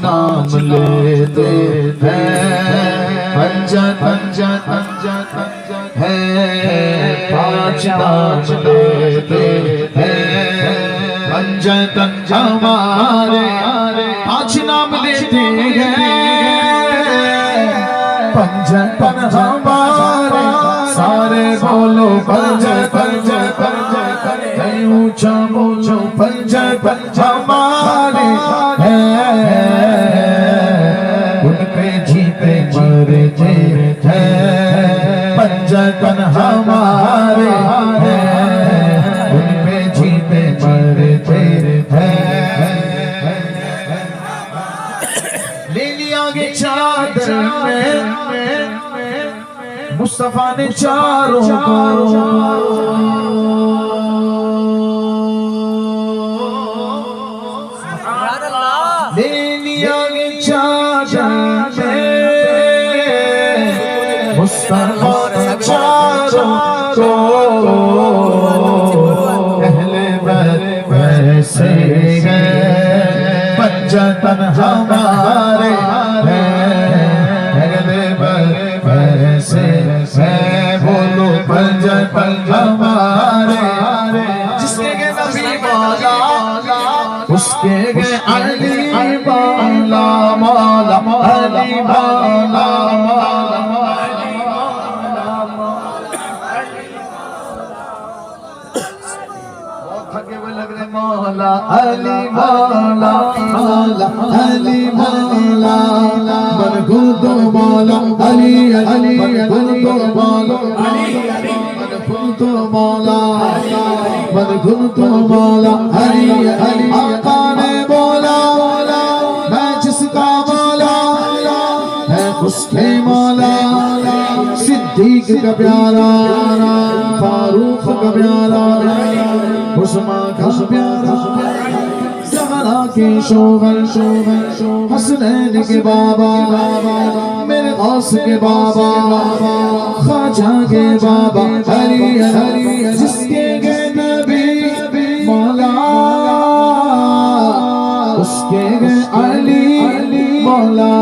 नाम लेते हैं, पंजत है, पांच नाम लेते हैं, पंजत हमारे पांच नाम लेते हैं, पंजतन हमारे सारे बोलो पंजतन ऊंचा बोलो पंजतन हमारे हैं, उन पे जीते मरते हैं, पंजतन हमारे हैं, उन पे जीते मरते हैं। ले लिया गे चादर में मुस्तफा ने चारों ले लिया गे चादर में मुस्तफा ने चारों को, पहले वैसे गए पंजतन हमारे बोलो पंजतन हमारे, जिसके गए नबी मौला उसके गए अली मौला, मौला अली मौला, थके हुए लग रहे मौला अली मौला, मौला अली मौला, मनगुल तो मौला अली अली, मनगुल तो मौला अली, मनगुल तो मौला, मनगुल तो मौला अली अली। आका ने बोला मैं जिसका मौला है उसके मौला, सिद्दीक का प्यारा, फारूक का प्यारा, उस्मान का प्यारा, ज़हरा के शोभर, हसनैन के बाबा, मेरे गौस के बाबा, ख्वाजा के बाबा, अली अली, जिसके गए नबी मौला उसके गए अली मौला,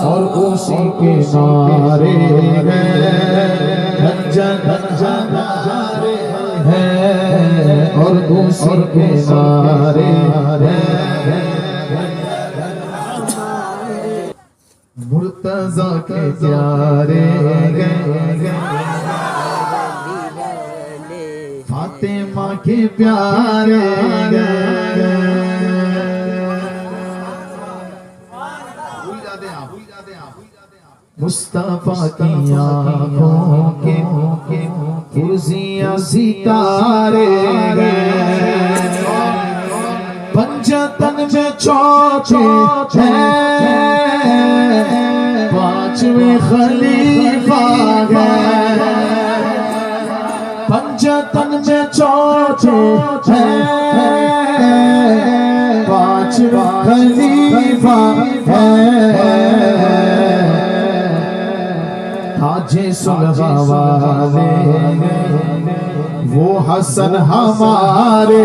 और उसी के नारे है, और उसी के नारे मुर्तज़ा के प्यारे फातिमा के प्यारे मुस्तफा की आँखों के खुशियाँ सितारे पंजतन में चौथे पांचवें खलीफा गए, पंजतन में चौथे पांचवें खलीफा ताजे सुलह वाले वो हसन हमारे,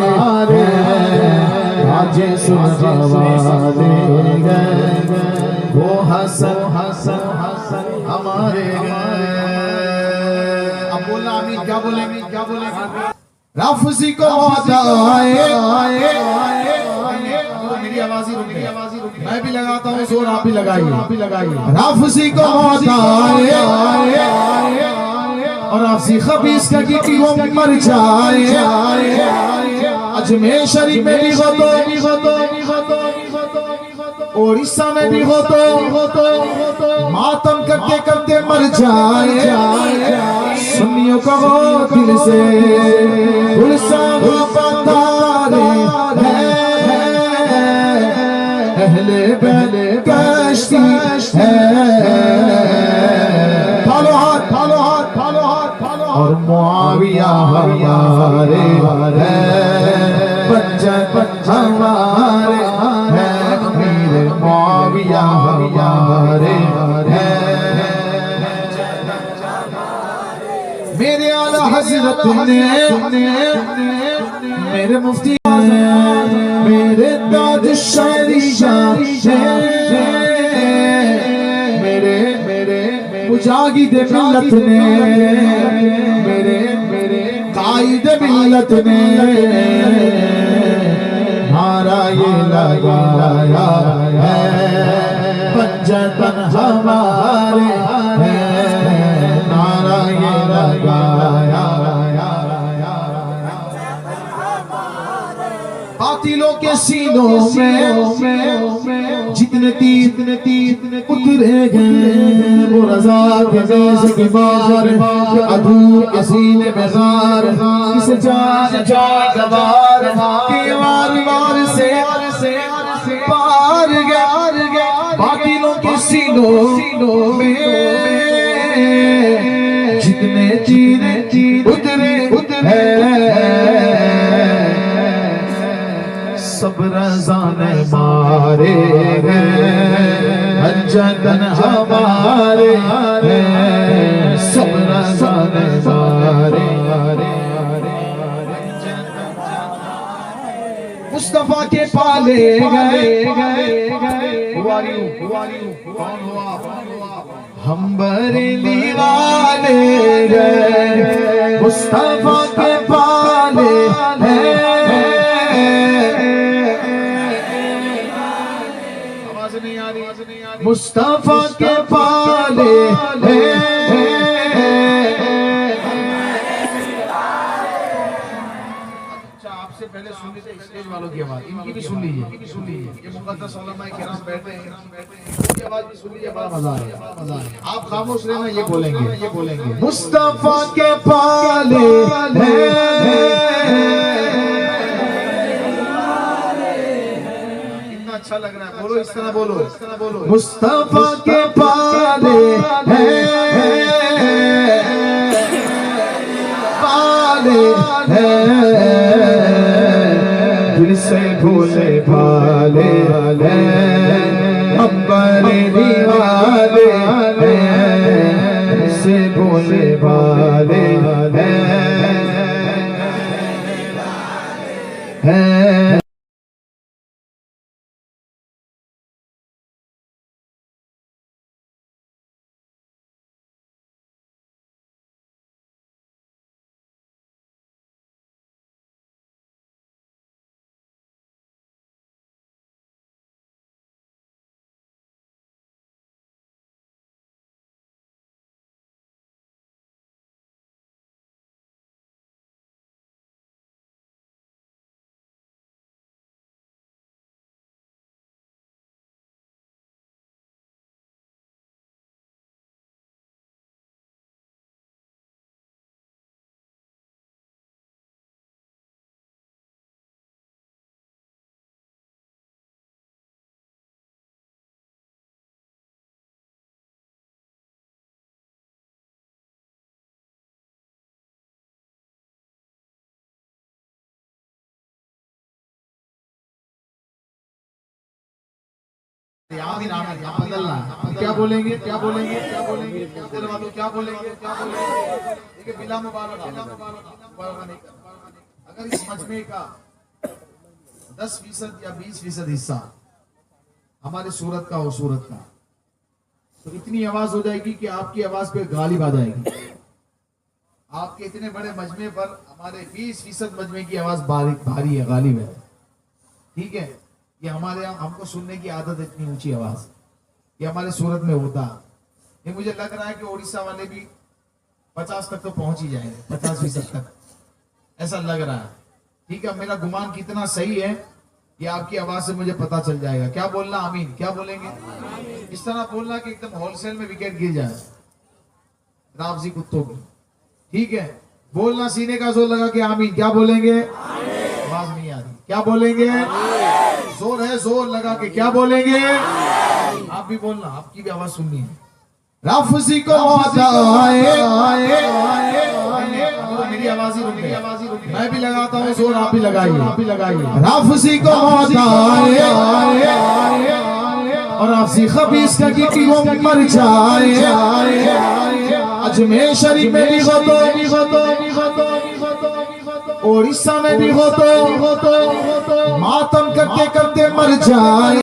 ताजे सुलह वाले वो हसन हमारे। अब बोला आमीन, क्या बोलेंगे, क्या बोलेंगे? राफजी को मौत आए, मेरी आवाज ही रुक गई, मैं भी लगाता हूँ जोर, आप भी लगाइए। राफजी को मौत आए और आपसी खबीस का कि वो मर जाए, अजमेर शरीफ में भी हो तो, ओडिशा में भी हो तो, मातम करते करते मर जाए, सुन्नियों का वो दिल से गुलशन बंधारे अहले बेले कश्ती है, थालो हाथ और मुआविया हमारे पंजत हमारे हैं, मेरे मुआविया हमारे हैं, मेरे आला हज़रत ने मेरे मुफ्ती मेरे ताज शरीशा मेरे मुजाहिद मिल्लत ने मेरे कायद मिल्लत ने नारा ये लगाया है पंजतन हमारे है नारा ये लगाया बातिलों के सीनों में जितने तीर उतरे गए वो रज़ा के देश की मार अधू के सीने में ज़ार किस जान गवार के वार से पार गया बातिलों के सीनों में जितने तीर उतरे सब रज़ा ने मारे पंजतन हमारे सब रज़ा ने मारे मुस्तफा के पाले गए कौन हुआ हम बरेली वाले गए मुस्तफा के पाले मुस्तफा के पाले अच्छा आपसे पहले सुन लीजिए स्टेज वालों की आवाज इनकी भी सुन लीजिए ये मुक़द्दस उलमाए किराम बैठे हैं इनकी आवाज भी सुन लीजिए बड़ा मजा आएगा आप खामोश रहना ये बोलेंगे मुस्तफा के पाले अच्छा लग रहा है बोलो इस तरह बोलो मुस्तफा के पाले दिल से भूले भाले हम बरेली वाले दिल से भूले भाले क्या बोलेंगे बिला मुबारक अगर इस मजमे का 10% या 20% हिस्सा हमारे सूरत का हो सूरत का तो इतनी आवाज हो जाएगी कि आपकी आवाज पे गालिब आ जाएगी। आपके इतने बड़े मजमे पर हमारे 20% मजमे की आवाज भारी है गालिब है। ठीक है ये हमारे यहाँ हमको सुनने की आदत है इतनी ऊंची आवाज ये हमारे सूरत में होता ये मुझे लग रहा है कि उड़ीसा वाले भी 50 तक तो पहुंच ही जाएंगे 50% तक ऐसा लग रहा है। ठीक है मेरा गुमान कितना सही है ये आपकी आवाज से मुझे पता चल जाएगा। क्या बोलना आमीन क्या बोलेंगे इस तरह बोलना कि एकदम होलसेल में विकेट गिर जाए रावजी कुत्तों की। ठीक है बोलना सीने का जोर लगा के आमीन क्या बोलेंगे आवाज नहीं आ रही क्या बोलेंगे जोर है जोर लगा के क्या बोलेंगे आप भी बोलना आपकी भी आवाज सुननी है। राफजी को मेरी आवाज ही रुक गई मैं भी लगाता हूँ जोर आप भी लगाइए राफजी को और आपसी खबीस का की वो मर जाए अजमेर शरीफ में भी हो तो उड़ीसा में भी हो तो मातम करते करते मर जाए।